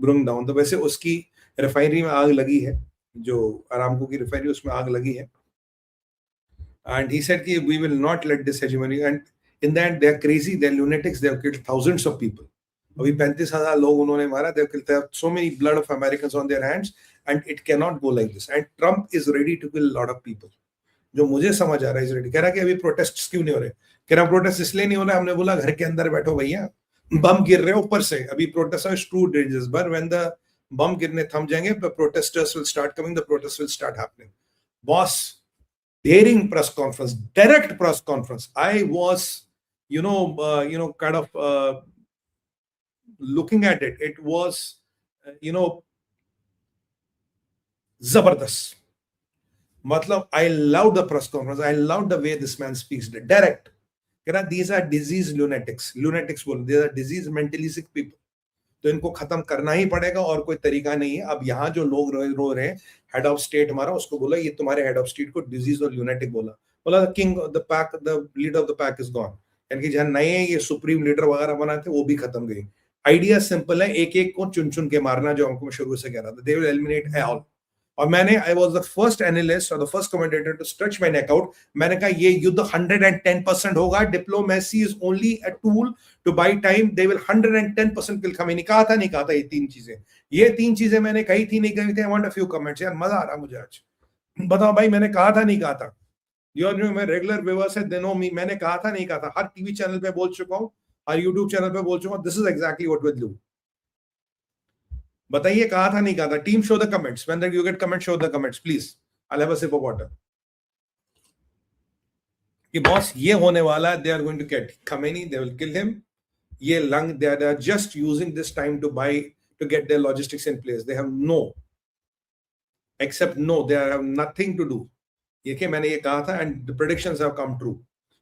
Brewing down. तो वैसे उसकी रिफाइनरी में आग लगी है, जो अरामको की रिफाइनरी, उसमें आग लगी है। And he said कि we will not let this hegemony, and in that they are crazy, they are lunatics, they have killed thousands of people. अभी 35,000 लोग उन्होंने मारा, they have killed, they have so many blood of Americans on their hands, and it cannot go like this. And Trump is ready to kill a lot of people. जो मुझे समझ आ रहा है is ready. कह रहा कि अभी protest क्यों नहीं हो रहे? कह रहा प्रोटेस्ट इसलिए नहीं हो रहा, हमने बोला घर के अंदर बैठो भैया, बम गिर रहे ऊपर से। अभी protest is true dangerous, but when the bomb गिरने थम जाएंगे, the protesters will start coming, the protest will start happening. Boss, daring press conference, direct press conference. I was, kind of looking at it. It was, zabardast. Matlab, I love the press conference. I love the way this man speaks. Direct. These are diseased lunatics. Lunatics, these are diseased, mentally sick people. तो इनको खत्म करना ही पड़ेगा और कोई तरीका नहीं है। अब यहाँ जो लोग रो रहे हैं, हेड ऑफ स्टेट हमारा, उसको बोला ये तुम्हारे हेड ऑफ स्टेट को डिजीज और ल्यूनेटिक बोला king of the pack, the leader of the pack is gone. यानी कि जहाँ नए ये सुप्रीम लीडर वगैरह बनाते वो भी खत्म गए। आइडिया सिंपल है, एक एक को चुन चुन के मारना, जो हमको शुरू से कह रहा था, दे विल एलिमिनेट ऑल। और I was the first analyst और the first commentator to stretch my neck out. मैंने कहा ये युद्ध 110% होगा। Diplomacy is only a tool to buy time, they will 110% kill Khamenei. कहा था नहीं कहा था? ये तीन चीजें मैंने कही थी नहीं कही थी? I want a few comments यार, मजा आ रहा मुझे आज। बताओ भाई, मैंने कहा था नहीं कहा था? जो मैं रेगुलर व्यूअर्स है, दिनों में मैंने कहा था नहीं कहा था? हर टीवी चैनल पे बोल चुका हूँ, हर यूट्यूब चैनल पे बोल चुका हूँ, this is exactly what will do. बताइए कहा था नहीं कहा था? Team show the comments, when you get comment show the comments please. I have a sip of water. कि बॉस ये होने वाला, they are going to get Khamenei, they will kill him. ये लंग, they are just using this time to get their logistics in place. They have they have nothing to do. ये कि मैंने ये कहा था, and the predictions have come true.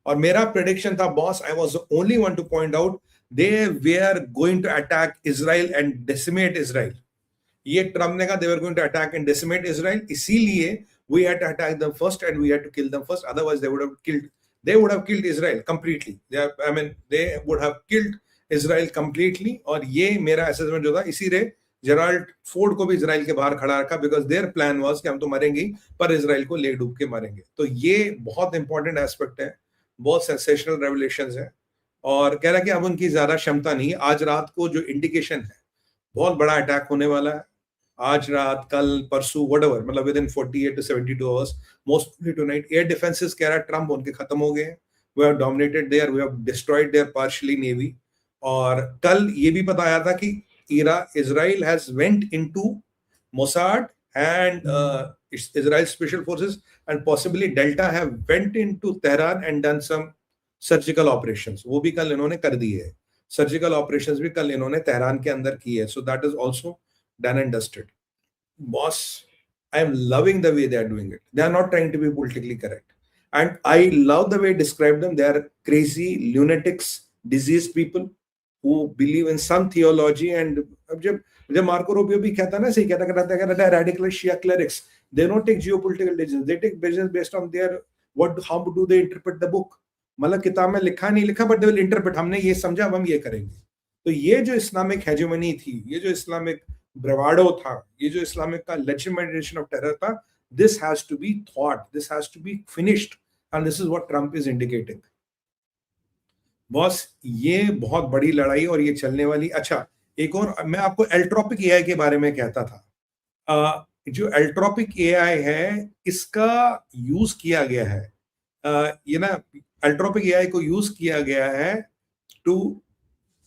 और मेरा prediction था boss, I was the only one to point out, they were going to attack Israel and decimate Israel. ये ट्रम्प ने कहा they were going to attack and decimate Israel, इसीलिए we had to attack them first and we had to kill them first. Otherwise they would have killed Israel completely. They would have killed Israel completely. और ये मेरा assessment जो था, इसीलिए Gerald Ford को भी Israel के बाहर खड़ा रखा, बिकॉज देयर प्लान वाज कि हम तो मरेंगे पर इजराइल को ले डूब के मारेंगे। तो ये बहुत इंपॉर्टेंट एस्पेक्ट है, बहुत सेंसेशनल रेवलेशंस है। और कह रहा कि अब उनकी ज्यादा क्षमता नहीं है। आज रात को जो इंडिकेशन है, बहुत बड़ा अटैक होने वाला है आज रात, कल, परसों, व्हाटएवर, मतलब within 48 to 72 hours, mostly tonight. Air defences कह रहा ट्रम्प उनके खत्म हो गए हैं, we have dominated their, we have destroyed their partially navy. और कल ये भी पता आया था कि Israel has went into Mossad and Israel special forces and possibly Delta have went into Tehran and done some surgical operations. वो भी कल इन्होंने कर दी है, सर्जिकल ऑपरेशंस भी कल इन्होंने तेहरान के अंदर की है। So that is also done and dusted. Boss, I am loving the way they are doing it. They are not trying to be politically correct, and I love the way describe them. They are crazy, lunatics, diseased people who believe in some theology. And जब Marco Rubio भी कहता ना, सही कहता radical Shia clerics, they don't take geopolitical decisions, they take decisions based on their how do they interpret the book। मतलब किताब में लिखा नहीं लिखा, but they will interpret, हमने ये समझा अब हम ये करेंगे। तो ये जो इस्लामिक हेजेमनी थी, ये जो इस्लामिक ब्रवाडो था, ये जो इस्लामिक का लेजिटिमाइजेशन ऑफ टेरर था, this has to be thought, this has to be finished, and this is what Trump is indicating। Boss, ये बहुत बड़ी लड़ाई और ये चलने वाली। अच्छा, एक और मैं आपको एल्ट्रोपिक एआई के बारे में कहता था। जो एल्ट्रोपिक एआई है, इसका यूज किया गया है, ये ना, एल्ट्रोपिक एआई को यूज किया गया है टू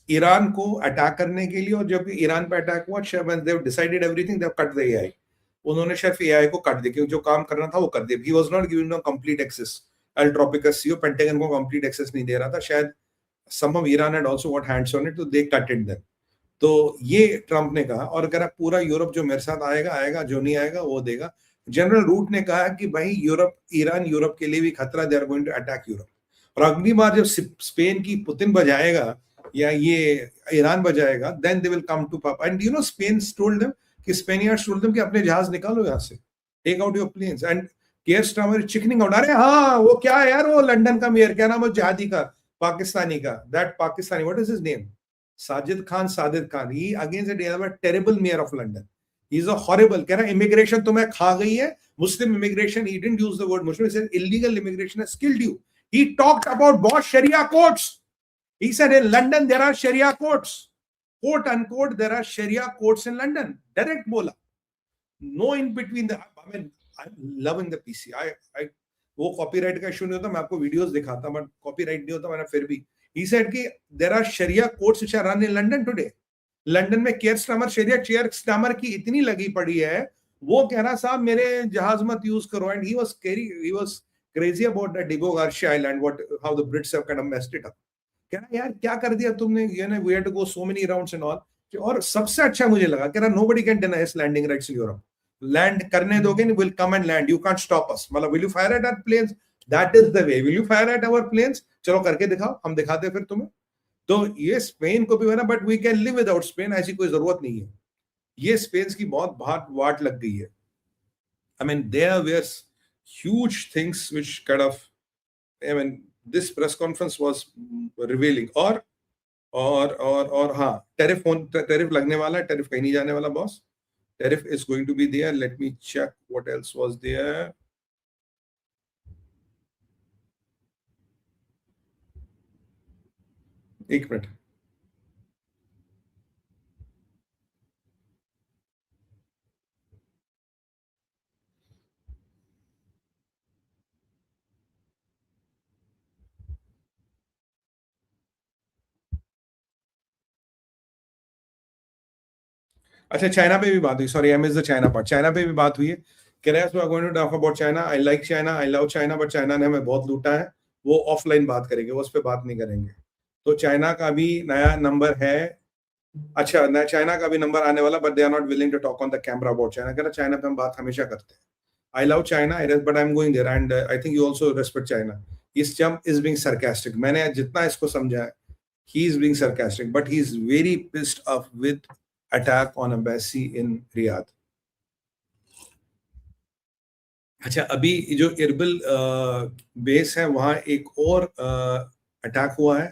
ईरान को अटैक करने के लिए। और जब ईरान पे अटैक हुआ, they decided everything, they cut the AI. उन्होंने सिर्फ एआई को कट दिया, क्योंकि जो काम करना था वो कर दिया। He was not giving them complete access. Anthropic का सीईओ पेंटागन को कंप्लीट एक्सेस नहीं दे रहा था, शायद some of Iran had also got hands on it, तो they cut it then। तो ये ट्रम्प ने कहा। और अगर पूरा यूरोप जो मेरे साथ आएगा आएगा, जो नहीं आएगा वो देगा। जनरल रूट ने कहा कि भाई ईरान यूरोप के लिए भी खतरा, they are going to attack Europe. और अगली बार जब स्पेन की पुतिन बजाएगा या ये ईरान बजाएगा, then they will come to pop. And you know, Spain told them कि स्पेनियर्स टोल्ड देम कि अपने जहाज निकालो यहाँ से, take out your planes. And Keir Starmer chickening out. अरे हाँ, वो क्या है यार, वो लंदन का मेयर, क्या नाम है जिहादी का, पाकिस्तानी का, that Pakistani, what is his name, Sajid Khan, he against a terrible mayor of London. He's a horrible, कह रहा है immigration तुम्हें खा गई है, Muslim immigration, he didn't use the word Muslim, he said illegal immigration has killed you. He talked about boss Sharia courts. He said in London there are Sharia courts, quote unquote, there are Sharia courts in London. Direct bola. No in between. I mean, I'm loving the PC. I वो copyright का issue नहीं होता, मैं आपको videos दिखाता, but copyright नहीं होता, मैंने फिर भी he said कि there are Sharia courts which are run in London today. London में care Starmer Sheriya chair Starmer की इतनी लगी पड़ी है, वो कह रहा साहब मेरे जहाज मत यूज करो, and he was crazy about that Diego Garcia Island, how the Brits have kind of messed it up. कह रहा यार क्या कर दिया तुमने, we had to go so many rounds and all. और सबसे अच्छा मुझे लगा, कह रहा nobody can deny us landing rights in Europe. Land करने दोगे, will come and land, you can't stop us. मतलब will you fire at our planes? That is the way. Will you fire at our planes? चलो करके दिखाओ, हम दिखाते फिर तुम्हें. तो ये स्पेन को भी बना, but we can live without Spain, ऐसी कोई जरूरत नहीं है. ये स्पेन की बहुत भाट वाट लग गई है. I mean, there were huge things which kind of, I mean, this press conference was revealing. और हाँ, टैरिफ लगने वाला है, टैरिफ कहीं नहीं जाने वाला boss. Tariff is going to be there. Let me check what else was there. एक मिनट. अच्छा, चाइना पे भी बात हुई. Sorry, I miss the China part. China पे भी बात हुई है. कह रहे हैं we are going to talk about China. I like China, I love China, but China ने हमें बहुत लूटा है. वो ऑफलाइन बात करेंगे, वो उस पर बात नहीं करेंगे. तो चाइना का भी नया नंबर है. अच्छा, नया चाइना का भी नंबर आने वाला, but they are not willing to talk on the camera about China. कह रहा चाइना पे हम बात हमेशा करते हैं. I love China, but I am going there, and I think you also respect China. इस जंप इज बीइंग sarcastic. मैंने जितना इसको समझा है, he is being sarcastic, but he is very pissed off with attack on embassy in Riyadh. अच्छा, अभी जो Erbil base है वहां एक और अटैक हुआ है.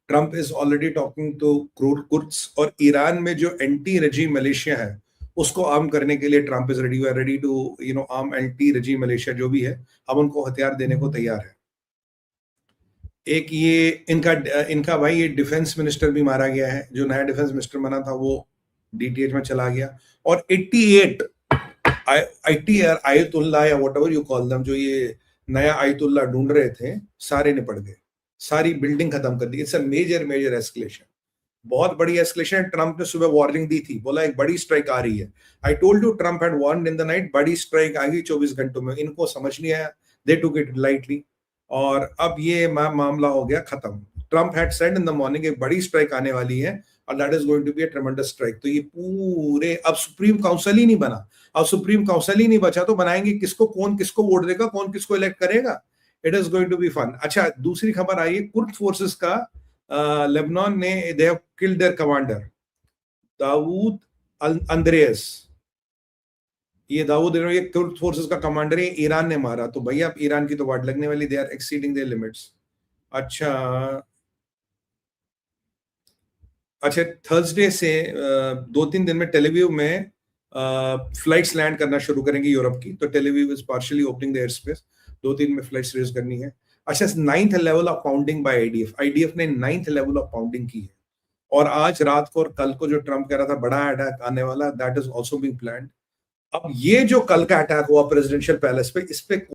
Trump is already talking to Kurds, और ईरान में जो एंटी रेजिम मलेशिया है उसको आर्म करने के लिए Trump is ready to arm anti regime militia जो भी है. हम उनको हथियार देने को तैयार है. एक ये इनका भाई ये डिफेंस मिनिस्टर भी मारा गया है. जो नया डिफेंस मिनिस्टर बना था वो डीटीएच में चला गया. और 88 आयतुल्लाह या व्हाटएवर यू कॉल देम, जो ये नया आयतुल्लाह ढूंढ रहे थे, सारे निपट गए. सारी बिल्डिंग खत्म कर दी. It's a major escalation. बहुत बड़ी एस्केलेशन. ट्रंप ने सुबह वार्निंग दी थी, बोला एक बड़ी स्ट्राइक आ रही है. I told you Trump had warned in the night. बड़ी स्ट्राइक आ गई 24 घंटों में. इनको समझ नहीं आया, दे टुक इट लाइटली, और अब ये मामला हो गया खत्म. Trump had said in the morning एक बड़ी स्ट्राइक आने वाली है, और that is going to be a tremendous strike. तो ये पूरे, अब सुप्रीम काउंसिल ही नहीं बना. अब सुप्रीम काउंसिल ही नहीं बचा तो बनाएंगे किसको? कौन किसको वोट देगा? कौन किसको इलेक्ट करेगा? It is going to be fun. अच्छा, दूसरी खबर आई है कुर्द फोर्सेस का. लेबनान ने, they have killed their commander Dawood Andres. ये दाऊद ये कुर्द फोर्सेस का कमांडर है, ईरान ने मारा. तो भैया ईरान की तो वाट लगने वाली. They are exceeding their limits. अच्छा, थर्सडे से 2-3 दिन में टेलअवीव में फ्लाइट्स लैंड करना शुरू करेंगे यूरोप की. तो Tel Aviv is partially opening the air space. 2-3 में फ्लाइट्स रेज करनी है. अच्छा, 9th level of pounding by IDF ने 9th लेवल ऑफ पाउंडिंग की है. और आज रात को और कल को जो ट्रंप कह रहा था बड़ा अटैक आने वाला, that is also being planned. अब ये जो कल का अटैक हुआ प्रेसिडेंशियल पैलेस पे, इस पे